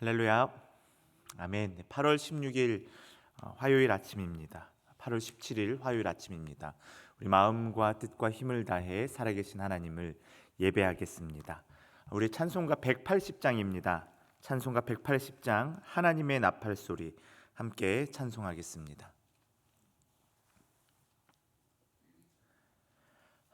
할렐루야. 아멘. 8월 16일 화요일 아침입니다. 8월 17일 화요일 아침입니다. 우리 마음과 뜻과 힘을 다해 살아계신 하나님을 예배하겠습니다. 우리 찬송가 180장입니다. 찬송가 180장 하나님의 나팔 소리 함께 찬송하겠습니다.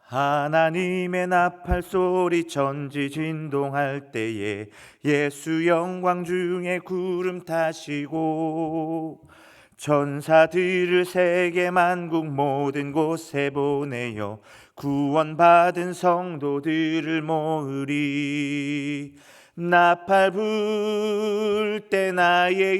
하나님의 나팔 소리 천지 진동할 때에 예수 영광 중에 구름 타시고 천사들을 세계 만국 모든 곳에 보내어 구원받은 성도들을 모으리. 나팔 불 때 나의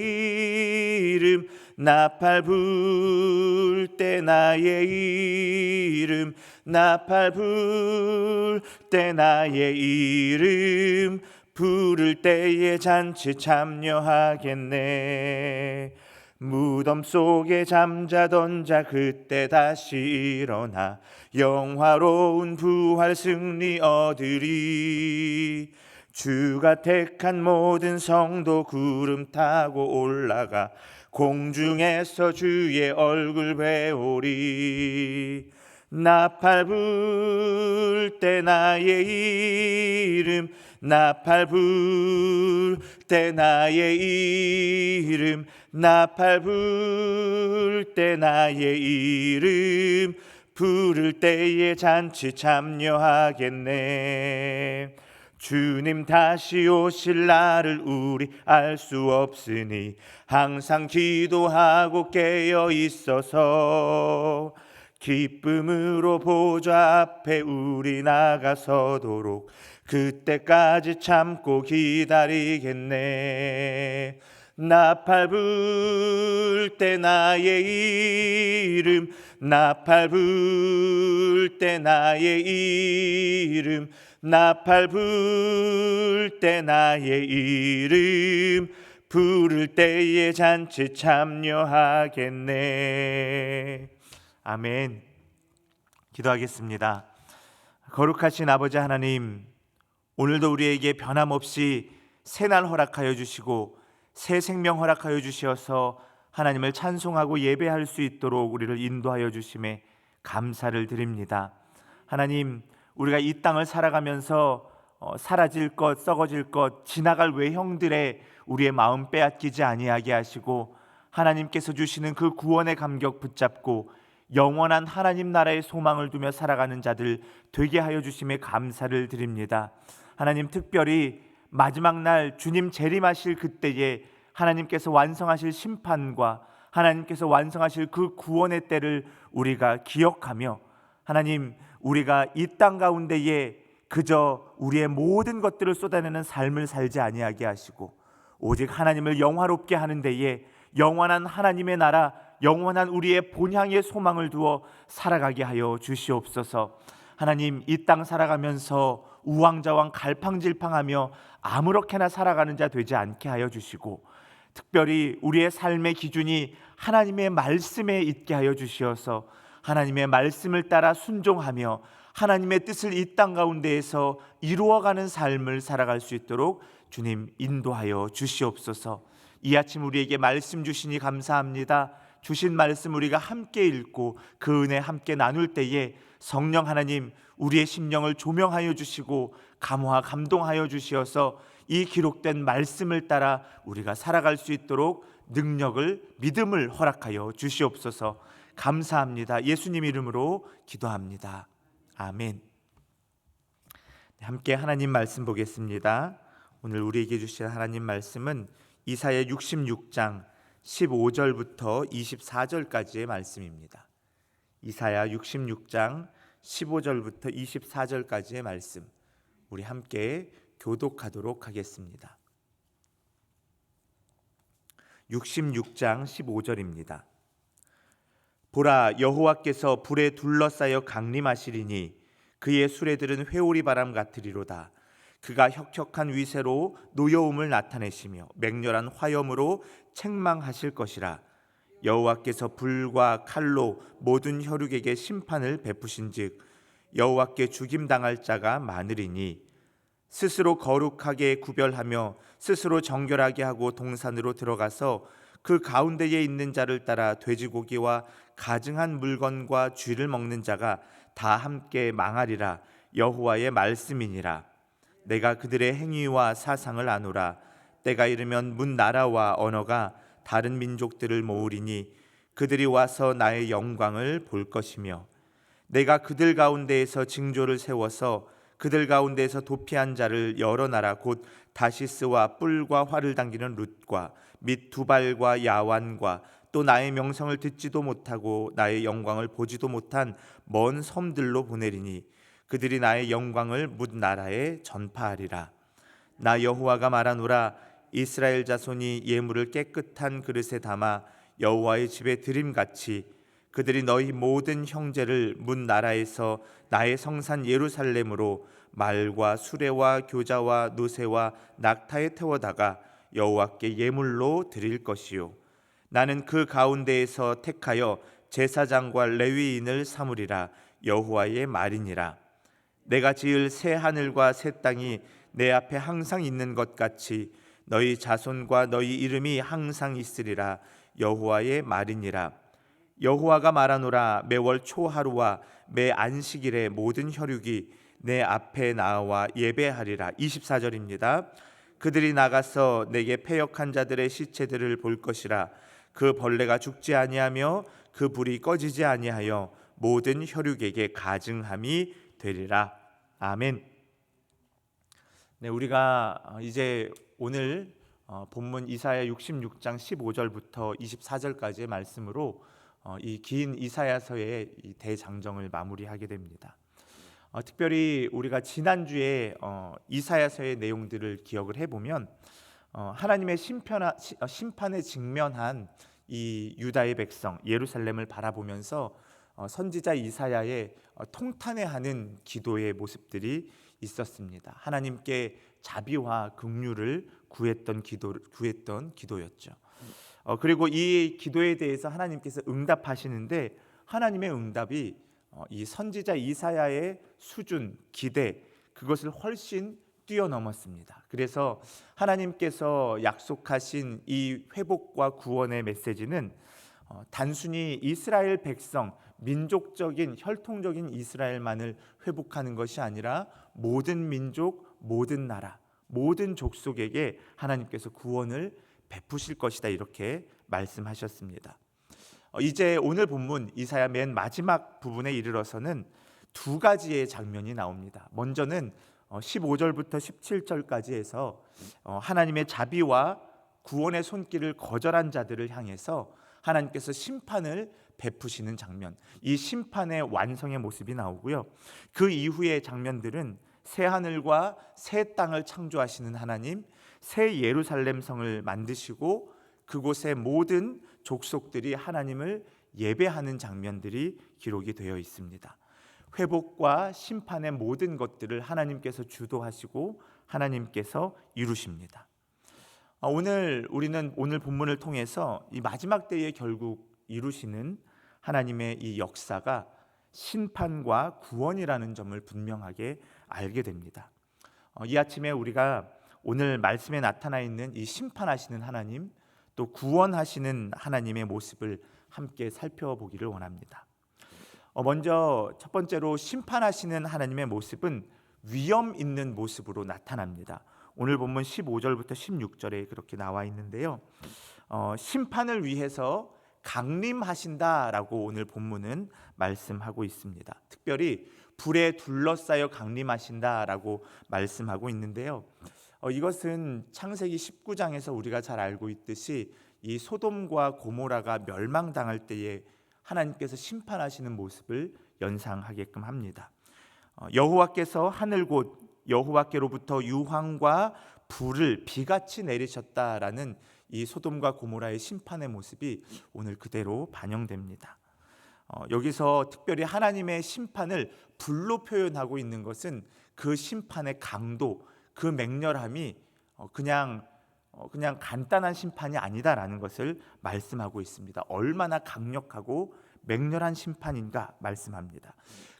이름, 나팔 불 때 나의 이름, 나팔 불 때 나의 이름, 부를 때에 잔치 참여하겠네. 무덤 속에 잠자던 자 그때 다시 일어나 영화로운 부활 승리 얻으리. 주가 택한 모든 성도 구름 타고 올라가 공중에서 주의 얼굴 배우리. 나팔 불 때 나의 이름, 나팔 불 때 나의 이름, 나팔 불 때 나의 이름, 부를 때에 잔치 참여하겠네. 주님 다시 오실 날을 우리 알 수 없으니 항상 기도하고 깨어 있어서 기쁨으로 보좌 앞에 우리 나가서도록 그때까지 참고 기다리겠네. 나팔 불 때 나의 이름, 나팔 불 때 나의 이름, 나팔 불 때 나의 이름, 부를 때에 잔치 참여하겠네. 아멘. 기도하겠습니다. 거룩하신 아버지 하나님, 오늘도 우리에게 변함없이 새날 허락하여 주시고 새 생명 허락하여 주시어서 하나님을 찬송하고 예배할 수 있도록 우리를 인도하여 주심에 감사를 드립니다. 하나님, 우리가 이 땅을 살아가면서 사라질 것, 썩어질 것, 지나갈 외형들에 우리의 마음 빼앗기지 아니하게 하시고 하나님께서 주시는 그 구원의 감격 붙잡고 영원한 하나님 나라의 소망을 두며 살아가는 자들 되게 하여 주심에 감사를 드립니다. 하나님, 특별히 마지막 날 주님 재림하실 그때에 하나님께서 완성하실 심판과 하나님께서 완성하실 그 구원의 때를 우리가 기억하며 하나님, 우리가 이 땅 가운데에 그저 우리의 모든 것들을 쏟아내는 삶을 살지 아니하게 하시고 오직 하나님을 영화롭게 하는 데에 영원한 하나님의 나라, 영원한 우리의 본향의 소망을 두어 살아가게 하여 주시옵소서. 하나님, 이 땅 살아가면서 우왕좌왕 갈팡질팡하며 아무렇게나 살아가는 자 되지 않게 하여 주시고 특별히 우리의 삶의 기준이 하나님의 말씀에 있게 하여 주시어서 하나님의 말씀을 따라 순종하며 하나님의 뜻을 이 땅 가운데에서 이루어가는 삶을 살아갈 수 있도록 주님 인도하여 주시옵소서. 이 아침 우리에게 말씀 주시니 감사합니다. 주신 말씀 우리가 함께 읽고 그 은혜 함께 나눌 때에 성령 하나님, 우리의 심령을 조명하여 주시고 감화 감동하여 주시어서 이 기록된 말씀을 따라 우리가 살아갈 수 있도록 능력을, 믿음을 허락하여 주시옵소서. 감사합니다. 예수님 이름으로 기도합니다. 아멘. 함께 하나님 말씀 보겠습니다. 오늘 우리에게 주신 하나님 말씀은 이사야 66장 15절부터 24절까지의 말씀입니다. 이사야 66장 15절부터 24절까지의 말씀, 우리 함께 교독하도록 하겠습니다. 66장 15절입니다. 보라, 여호와께서 불에 둘러싸여 강림하시리니 그의 수레들은 회오리 바람 같으리로다. 그가 혁혁한 위세로 노여움을 나타내시며 맹렬한 화염으로 책망하실 것이라. 여호와께서 불과 칼로 모든 혈육에게 심판을 베푸신즉 여호와께 죽임당할 자가 많으리니 스스로 거룩하게 구별하며 스스로 정결하게 하고 동산으로 들어가서 그 가운데에 있는 자를 따라 돼지고기와 가증한 물건과 쥐를 먹는 자가 다 함께 망하리라. 여호와의 말씀이니라. 내가 그들의 행위와 사상을 아노라. 때가 이르면 문 나라와 언어가 다른 민족들을 모으리니 그들이 와서 나의 영광을 볼 것이며 내가 그들 가운데에서 징조를 세워서 그들 가운데에서 도피한 자를 여러 나라 곧 다시스와 뿔과 활을 당기는 룻과 및 두발과 야완과 또 나의 명성을 듣지도 못하고 나의 영광을 보지도 못한 먼 섬들로 보내리니 그들이 나의 영광을 뭇 나라에 전파하리라. 나 여호와가 말하노라. 이스라엘 자손이 예물을 깨끗한 그릇에 담아 여호와의 집에 드림같이 그들이 너희 모든 형제를 문 나라에서 나의 성산 예루살렘으로 말과 수레와 교자와 노새와 낙타에 태워다가 여호와께 예물로 드릴 것이요 나는 그 가운데에서 택하여 제사장과 레위인을 삼으리라. 여호와의 말이니라. 내가 지을 새 하늘과 새 땅이 내 앞에 항상 있는 것 같이 너희 자손과 너희 이름이 항상 있으리라. 여호와의 말이니라. 여호와가 말하노라. 매월 초하루와 매 안식일에 모든 혈육이 내 앞에 나와 예배하리라. 24절입니다. 그들이 나가서 내게 패역한 자들의 시체들을 볼 것이라. 그 벌레가 죽지 아니하며 그 불이 꺼지지 아니하여 모든 혈육에게 가증함이 되리라. 아멘. 네, 우리가 이제 오늘 본문 이사야 66장 15절부터 24절까지의 말씀으로 이 긴 이사야서의 이 대장정을 마무리하게 됩니다. 특별히 우리가 지난주에 이사야서의 내용들을 기억을 해보면 하나님의 심판에 직면한 이 유다의 백성 예루살렘을 바라보면서 선지자 이사야의 통탄해하는 기도의 모습들이 있었습니다. 하나님께 자비와 긍휼을 구했던 기도였죠. 그리고 이 기도에 대해서 하나님께서 응답하시는데 하나님의 응답이 이 선지자 이사야의 수준, 기대 그것을 훨씬 뛰어넘었습니다. 그래서 하나님께서 약속하신 이 회복과 구원의 메시지는 단순히 이스라엘 백성, 민족적인 혈통적인 이스라엘만을 회복하는 것이 아니라 모든 민족, 모든 나라, 모든 족속에게 하나님께서 구원을 베푸실 것이다 이렇게 말씀하셨습니다. 이제 오늘 본문 이사야 맨 마지막 부분에 이르러서는 두 가지의 장면이 나옵니다. 먼저는 15절부터 17절까지 해서 하나님의 자비와 구원의 손길을 거절한 자들을 향해서 하나님께서 심판을 베푸시는 장면, 이 심판의 완성의 모습이 나오고요. 그 이후의 장면들은 새 하늘과 새 땅을 창조하시는 하나님, 새 예루살렘 성을 만드시고 그곳의 모든 족속들이 하나님을 예배하는 장면들이 기록이 되어 있습니다. 회복과 심판의 모든 것들을 하나님께서 주도하시고 하나님께서 이루십니다. 우리는 오늘 본문을 통해서 이 마지막 때에 결국 이루시는 하나님의 이 역사가 심판과 구원이라는 점을 분명하게 알게 됩니다. 이 아침에 우리가 오늘 말씀에 나타나 있는 이 심판하시는 하나님 또 구원하시는 하나님의 모습을 함께 살펴보기를 원합니다. 먼저 첫 번째로 심판하시는 하나님의 모습은 위험 있는 모습으로 나타납니다. 오늘 본문 15절부터 16절에 그렇게 나와 있는데요. 심판을 위해서 강림하신다라고 오늘 본문은 말씀하고 있습니다. 특별히 불에 둘러싸여 강림하신다라고 말씀하고 있는데요. 이것은 창세기 19장에서 우리가 잘 알고 있듯이 이 소돔과 고모라가 멸망당할 때에 하나님께서 심판하시는 모습을 연상하게끔 합니다. 여호와께서 하늘 곧 여호와께로부터 유황과 불을 비같이 내리셨다라는 이 소돔과 고모라의 심판의 모습이 오늘 그대로 반영됩니다. 여기서 특별히 하나님의 심판을 불로 표현하고 있는 것은 그 심판의 강도, 그 맹렬함이 그냥 간단한 심판이 아니다라는 것을 말씀하고 있습니다. 얼마나 강력하고 맹렬한 심판인가 말씀합니다.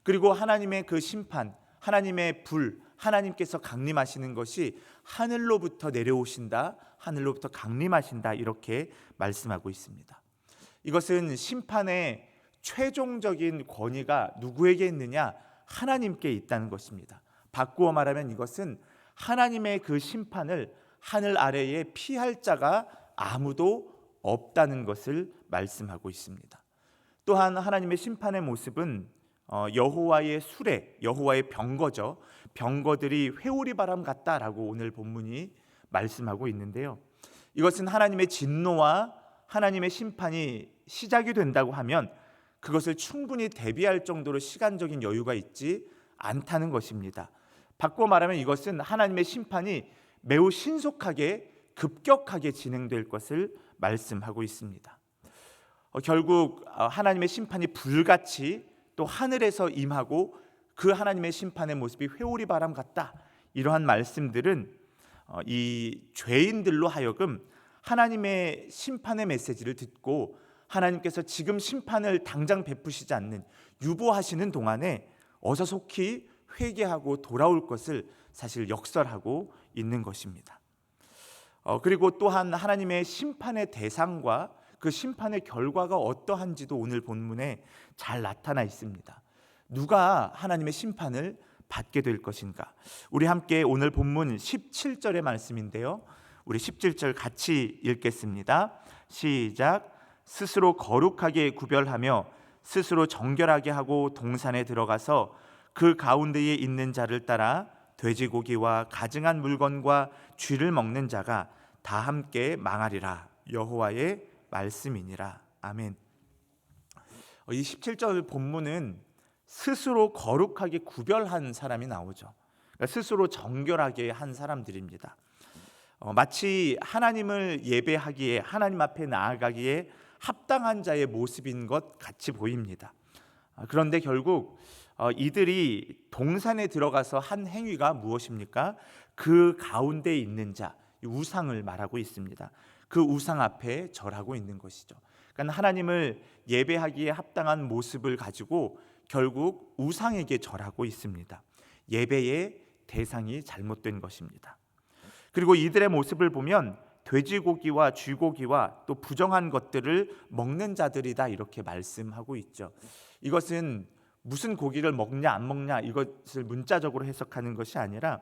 그리고 하나님의 그 심판, 하나님의 불, 하나님께서 강림하시는 것이 하늘로부터 내려오신다, 하늘로부터 강림하신다, 이렇게 말씀하고 있습니다. 이것은 심판의 최종적인 권위가 누구에게 있느냐? 하나님께 있다는 것입니다. 바꾸어 말하면 이것은 하나님의 그 심판을 하늘 아래에 피할 자가 아무도 없다는 것을 말씀하고 있습니다. 또한 하나님의 심판의 모습은 여호와의 수레, 여호와의 병거죠. 병거들이 회오리 바람 같다라고 오늘 본문이 말씀하고 있는데요. 이것은 하나님의 진노와 하나님의 심판이 시작이 된다고 하면 그것을 충분히 대비할 정도로 시간적인 여유가 있지 않다는 것입니다. 바꿔 말하면 이것은 하나님의 심판이 매우 신속하게 급격하게 진행될 것을 말씀하고 있습니다. 결국 하나님의 심판이 불같이 또 하늘에서 임하고 그 하나님의 심판의 모습이 회오리 바람 같다, 이러한 말씀들은 이 죄인들로 하여금 하나님의 심판의 메시지를 듣고 하나님께서 지금 심판을 당장 베푸시지 않는, 유보하시는 동안에 어서 속히 회개하고 돌아올 것을 사실 역설하고 있는 것입니다. 그리고 또한 하나님의 심판의 대상과 그 심판의 결과가 어떠한지도 오늘 본문에 잘 나타나 있습니다. 누가 하나님의 심판을 받게 될 것인가? 우리 함께 오늘 본문 17절의 말씀인데요, 우리 17절 같이 읽겠습니다. 시작. 스스로 거룩하게 구별하며 스스로 정결하게 하고 동산에 들어가서 그 가운데에 있는 자를 따라 돼지고기와 가증한 물건과 쥐를 먹는 자가 다 함께 망하리라. 여호와의 말씀이니라. 아멘. 이 17절 본문은 스스로 거룩하게 구별한 사람이 나오죠. 그러니까 스스로 정결하게 한 사람들입니다. 마치 하나님을 예배하기에, 하나님 앞에 나아가기에 합당한 자의 모습인 것 같이 보입니다. 그런데 결국 이들이 동산에 들어가서 한 행위가 무엇입니까? 그 가운데 있는 자, 우상을 말하고 있습니다. 그 우상 앞에 절하고 있는 것이죠. 그러니까 하나님을 예배하기에 합당한 모습을 가지고 결국 우상에게 절하고 있습니다. 예배의 대상이 잘못된 것입니다. 그리고 이들의 모습을 보면 돼지고기와 쥐고기와 또 부정한 것들을 먹는 자들이다, 이렇게 말씀하고 있죠. 이것은 무슨 고기를 먹냐 안 먹냐 이것을 문자적으로 해석하는 것이 아니라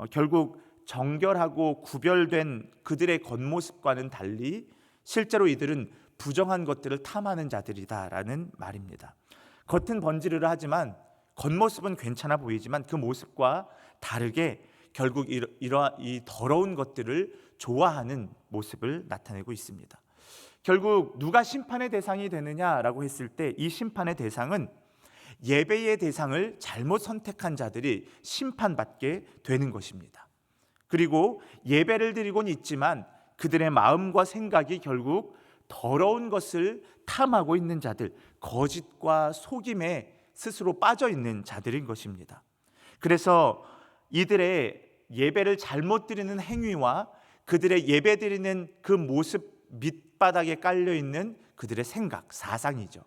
결국 정결하고 구별된 그들의 겉모습과는 달리 실제로 이들은 부정한 것들을 탐하는 자들이다라는 말입니다. 겉은 번지르르 하지만 겉모습은 괜찮아 보이지만 그 모습과 다르게 결국 이 더러운 것들을 좋아하는 모습을 나타내고 있습니다. 결국 누가 심판의 대상이 되느냐라고 했을 때 이 심판의 대상은 예배의 대상을 잘못 선택한 자들이 심판받게 되는 것입니다. 그리고 예배를 드리고는 있지만 그들의 마음과 생각이 결국 더러운 것을 탐하고 있는 자들, 거짓과 속임에 스스로 빠져 있는 자들인 것입니다. 그래서 이들의 예배를 잘못 드리는 행위와 그들의 예배 드리는 그 모습 밑바닥에 깔려 있는 그들의 생각, 사상이죠.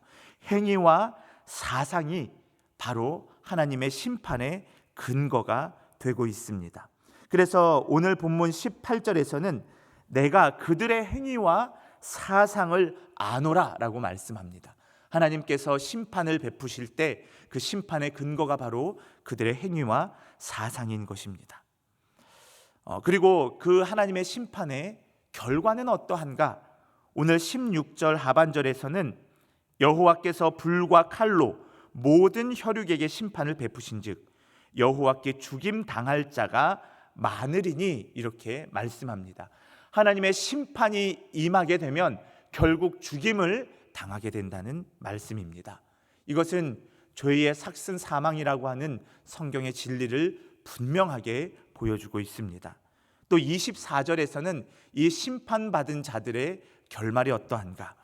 행위와 사상이 바로 하나님의 심판의 근거가 되고 있습니다. 그래서 오늘 본문 18절에서는 내가 그들의 행위와 사상을 아노라라고 말씀합니다. 하나님께서 심판을 베푸실 때 그 심판의 근거가 바로 그들의 행위와 사상인 것입니다. 그리고 그 하나님의 심판의 결과는 어떠한가? 오늘 16절 하반절에서는 여호와께서 불과 칼로 모든 혈육에게 심판을 베푸신즉 여호와께 죽임 당할 자가 많으리니, 이렇게 말씀합니다. 하나님의 심판이 임하게 되면 결국 죽임을 당하게 된다는 말씀입니다. 이것은 죄의 삭슨 사망이라고 하는 성경의 진리를 분명하게 보여주고 있습니다. 또 24절에서는 이 심판받은 자들의 결말이 어떠한가?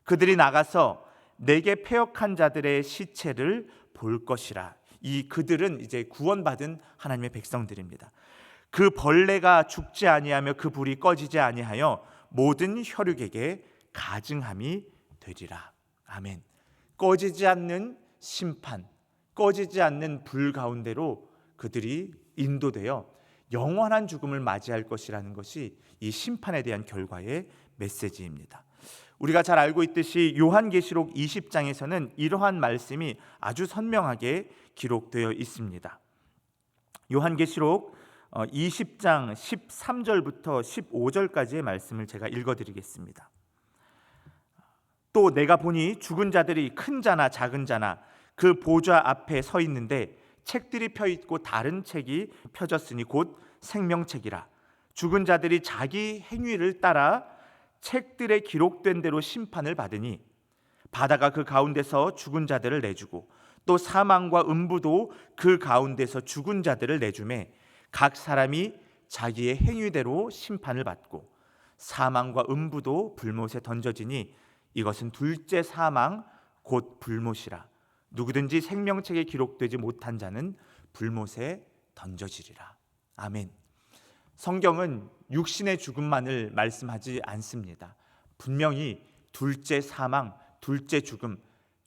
그들이 나가서 내게 패역한 자들의 시체를 볼 것이라. 이 그들은 이제 구원받은 하나님의 백성들입니다. 그 벌레가 죽지 아니하며 그 불이 꺼지지 아니하여 모든 혈육에게 가증함이 되리라. 아멘. 꺼지지 않는 심판, 꺼지지 않는 불 가운데로 그들이 인도되어 영원한 죽음을 맞이할 것이라는 것이 이 심판에 대한 결과의 메시지입니다. 우리가 잘 알고 있듯이 요한계시록 20장에서는 이러한 말씀이 아주 선명하게 기록되어 있습니다. 요한계시록 20장 13절부터 15절까지의 말씀을 제가 읽어드리겠습니다. 또 내가 보니 죽은 자들이 큰 자나 작은 자나 그 보좌 앞에 서 있는데 책들이 펴 있고 다른 책이 펴졌으니 곧 생명책이라. 죽은 자들이 자기 행위를 따라 책들에 기록된 대로 심판을 받으니 바다가 그 가운데서 죽은 자들을 내주고 또 사망과 음부도 그 가운데서 죽은 자들을 내주매 각 사람이 자기의 행위대로 심판을 받고 사망과 음부도 불못에 던져지니 이것은 둘째 사망 곧 불못이라. 누구든지 생명책에 기록되지 못한 자는 불못에 던져지리라. 아멘. 성경은 육신의 죽음만을 말씀하지 않습니다. 분명히 둘째 사망, 둘째 죽음,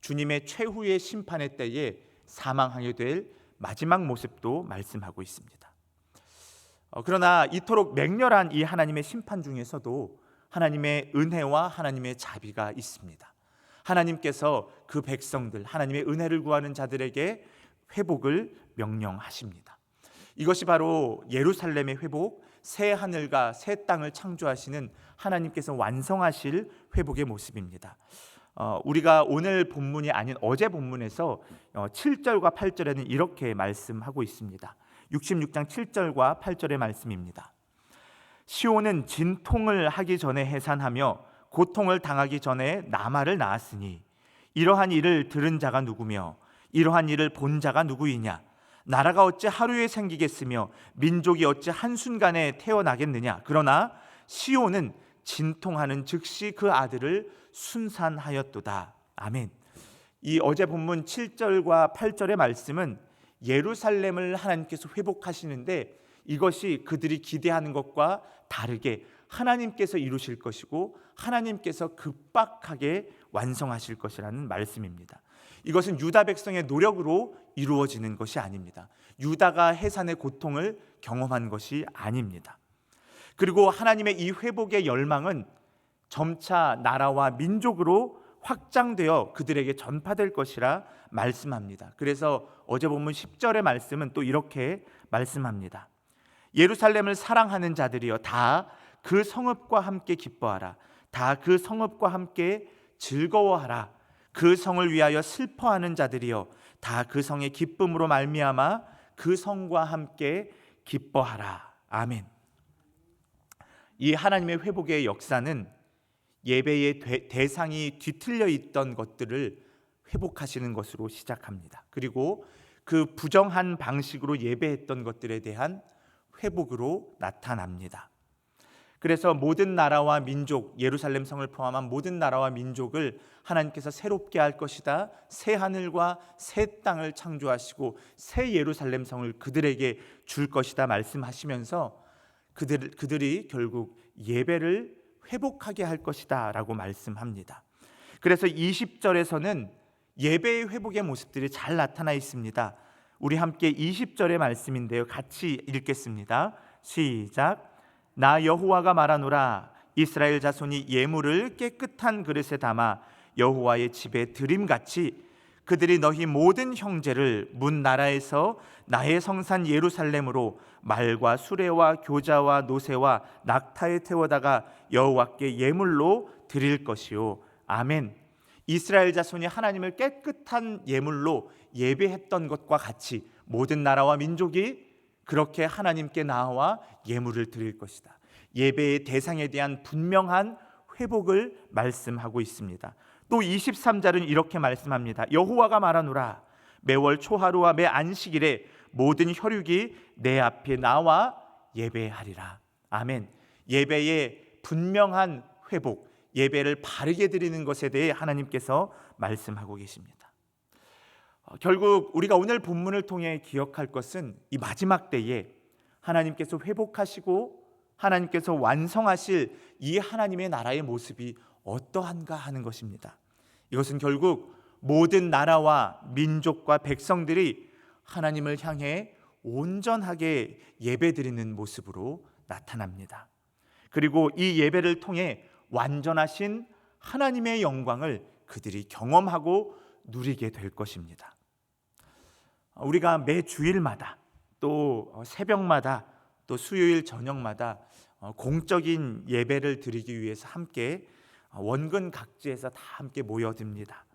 주님의 최후의 심판의 때에 사망하게 될 마지막 모습도 말씀하고 있습니다. 그러나 이토록 맹렬한 이 하나님의 심판 중에서도 하나님의 은혜와 하나님의 자비가 있습니다. 하나님께서 그 백성들, 하나님의 은혜를 구하는 자들에게 회복을 명령하십니다. 이것이 바로 예루살렘의 회복, 새 하늘과 새 땅을 창조하시는 하나님께서 완성하실 회복의 모습입니다. 우리가 오늘 본문이 아닌 어제 본문에서 7절과 8절에는 이렇게 말씀하고 있습니다. 66장 7절과 8절의 말씀입니다. 시온은 진통을 하기 전에 해산하며 고통을 당하기 전에 나말을 낳았으니 이러한 일을 들은 자가 누구며 이러한 일을 본 자가 누구이냐. 나라가 어찌 하루에 생기겠으며 민족이 어찌 한순간에 태어나겠느냐. 그러나 시온은 진통하는 즉시 그 아들을 순산하였도다. 아멘. 이 어제 본문 7절과 8절의 말씀은 예루살렘을 하나님께서 회복하시는데 이것이 그들이 기대하는 것과 다르게 하나님께서 이루실 것이고 하나님께서 급박하게 완성하실 것이라는 말씀입니다. 이것은 유다 백성의 노력으로 이루어지는 것이 아닙니다. 유다가 해산의 고통을 경험한 것이 아닙니다. 그리고 하나님의 이 회복의 열망은 점차 나라와 민족으로 확장되어 그들에게 전파될 것이라 말씀합니다. 그래서 어제 본문 10절의 말씀은 또 이렇게 말씀합니다. 예루살렘을 사랑하는 자들이여 다 그 성읍과 함께 기뻐하라. 다 그 성읍과 함께 즐거워하라. 그 성을 위하여 슬퍼하는 자들이여 다 그 성의 기쁨으로 말미암아 그 성과 함께 기뻐하라. 아멘. 이 하나님의 회복의 역사는 예배의 대상이 뒤틀려 있던 것들을 회복하시는 것으로 시작합니다. 그리고 그 부정한 방식으로 예배했던 것들에 대한 회복으로 나타납니다. 그래서 모든 나라와 민족, 예루살렘 성을 포함한 모든 나라와 민족을 하나님께서 새롭게 할 것이다. 새 하늘과 새 땅을 창조하시고 새 예루살렘 성을 그들에게 줄 것이다 말씀하시면서 그들이 결국 예배를 회복하게 할 것이다 라고 말씀합니다. 그래서 20절에서는 예배의 회복의 모습들이 잘 나타나 있습니다. 우리 함께 20절의 말씀인데요, 같이 읽겠습니다. 시작. 나 여호와가 말하노라. 이스라엘 자손이 예물을 깨끗한 그릇에 담아 여호와의 집에 드림같이 그들이 너희 모든 형제를 문 나라에서 나의 성산 예루살렘으로 말과 수레와 교자와 노새와 낙타에 태워다가 여호와께 예물로 드릴 것이요. 아멘. 이스라엘 자손이 하나님을 깨끗한 예물로 예배했던 것과 같이 모든 나라와 민족이 그렇게 하나님께 나와 예물을 드릴 것이다. 예배의 대상에 대한 분명한 회복을 말씀하고 있습니다. 또 23절은 이렇게 말씀합니다. 여호와가 말하노라. 매월 초하루와 매 안식일에 모든 혈육이 내 앞에 나와 예배하리라. 아멘. 예배의 분명한 회복, 예배를 바르게 드리는 것에 대해 하나님께서 말씀하고 계십니다. 결국 우리가 오늘 본문을 통해 기억할 것은 이 마지막 때에 하나님께서 회복하시고 하나님께서 완성하실 이 하나님의 나라의 모습이 어떠한가 하는 것입니다. 이것은 결국 모든 나라와 민족과 백성들이 하나님을 향해 온전하게 예배드리는 모습으로 나타납니다. 그리고 이 예배를 통해 완전하신 하나님의 영광을 그들이 경험하고 누리게 될 것입니다. 우리가 매 주일마다 또 새벽마다 또 수요일 저녁마다 공적인 예배를 드리기 위해서 함께 원근 각지에서 다 함께 모여듭니다.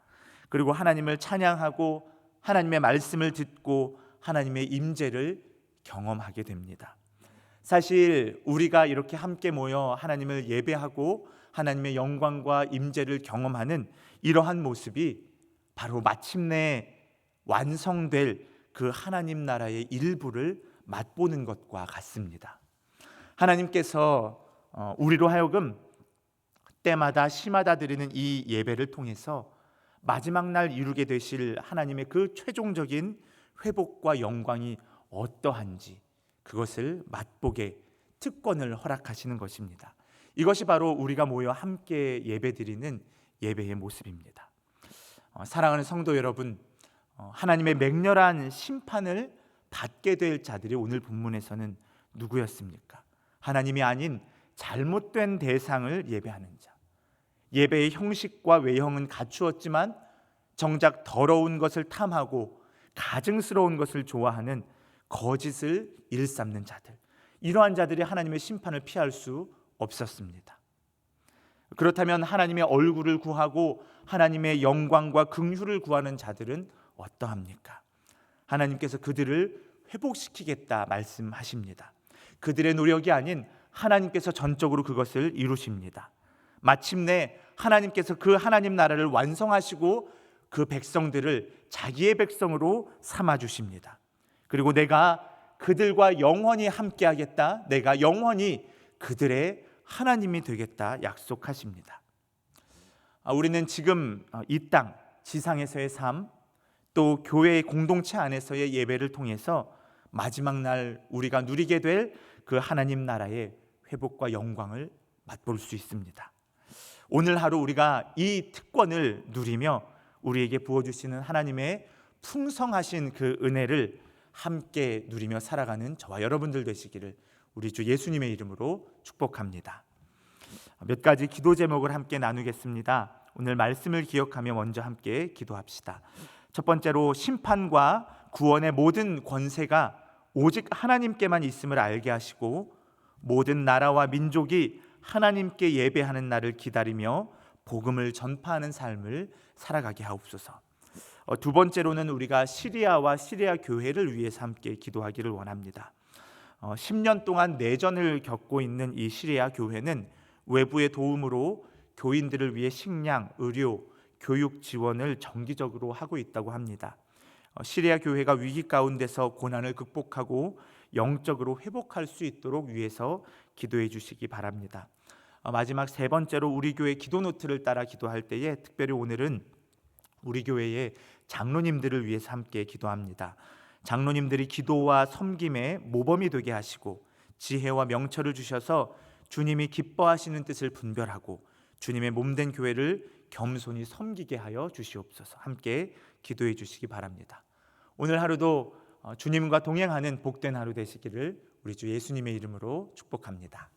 그리고 하나님을 찬양하고 하나님의 말씀을 듣고 하나님의 임재를 경험하게 됩니다. 사실 우리가 이렇게 함께 모여 하나님을 예배하고 하나님의 영광과 임재를 경험하는 이러한 모습이 바로 마침내 완성될 그 하나님 나라의 일부를 맛보는 것과 같습니다. 하나님께서 우리로 하여금 때마다 시마다 드리는 이 예배를 통해서 마지막 날 이루게 되실 하나님의 그 최종적인 회복과 영광이 어떠한지 그것을 맛보게 특권을 허락하시는 것입니다. 이것이 바로 우리가 모여 함께 예배드리는 예배의 모습입니다. 사랑하는 성도 여러분, 하나님의 맹렬한 심판을 받게 될 자들이 오늘 본문에서는 누구였습니까? 하나님이 아닌 잘못된 대상을 예배하는 자. 예배의 형식과 외형은 갖추었지만 정작 더러운 것을 탐하고 가증스러운 것을 좋아하는 거짓을 일삼는 자들, 이러한 자들이 하나님의 심판을 피할 수 없었습니다. 그렇다면 하나님의 얼굴을 구하고 하나님의 영광과 긍휼을 구하는 자들은 어떠합니까? 하나님께서 그들을 회복시키겠다 말씀하십니다. 그들의 노력이 아닌 하나님께서 전적으로 그것을 이루십니다. 마침내 하나님께서 그 하나님 나라를 완성하시고 그 백성들을 자기의 백성으로 삼아 주십니다. 그리고 내가 그들과 영원히 함께하겠다, 내가 영원히 그들의 하나님이 되겠다 약속하십니다. 우리는 지금 이 땅 지상에서의 삶, 또 교회의 공동체 안에서의 예배를 통해서 마지막 날 우리가 누리게 될 그 하나님 나라의 회복과 영광을 맛볼 수 있습니다. 오늘 하루 우리가 이 특권을 누리며 우리에게 부어주시는 하나님의 풍성하신 그 은혜를 함께 누리며 살아가는 저와 여러분들 되시기를 우리 주 예수님의 이름으로 축복합니다. 몇 가지 기도 제목을 함께 나누겠습니다. 오늘 말씀을 기억하며 먼저 함께 기도합시다. 첫 번째로, 심판과 구원의 모든 권세가 오직 하나님께만 있음을 알게 하시고 모든 나라와 민족이 하나님께 예배하는 날을 기다리며 복음을 전파하는 삶을 살아가게 하옵소서. 두 번째로는 우리가 시리아와 시리아 교회를 위해서 함께 기도하기를 원합니다. 10년 동안 내전을 겪고 있는 이 시리아 교회는 외부의 도움으로 교인들을 위해 식량, 의료, 교육 지원을 정기적으로 하고 있다고 합니다. 시리아 교회가 위기 가운데서 고난을 극복하고 영적으로 회복할 수 있도록 위해서 기도해 주시기 바랍니다. 마지막 세 번째로, 우리 교회 기도 노트를 따라 기도할 때에 특별히 오늘은 우리 교회의 장로님들을 위해서 함께 기도합니다. 장로님들이 기도와 섬김의 모범이 되게 하시고 지혜와 명철을 주셔서 주님이 기뻐하시는 뜻을 분별하고 주님의 몸된 교회를 겸손히 섬기게 하여 주시옵소서. 함께 기도해 주시기 바랍니다. 오늘 하루도 주님과 동행하는 복된 하루 되시기를 우리 주 예수님의 이름으로 축복합니다.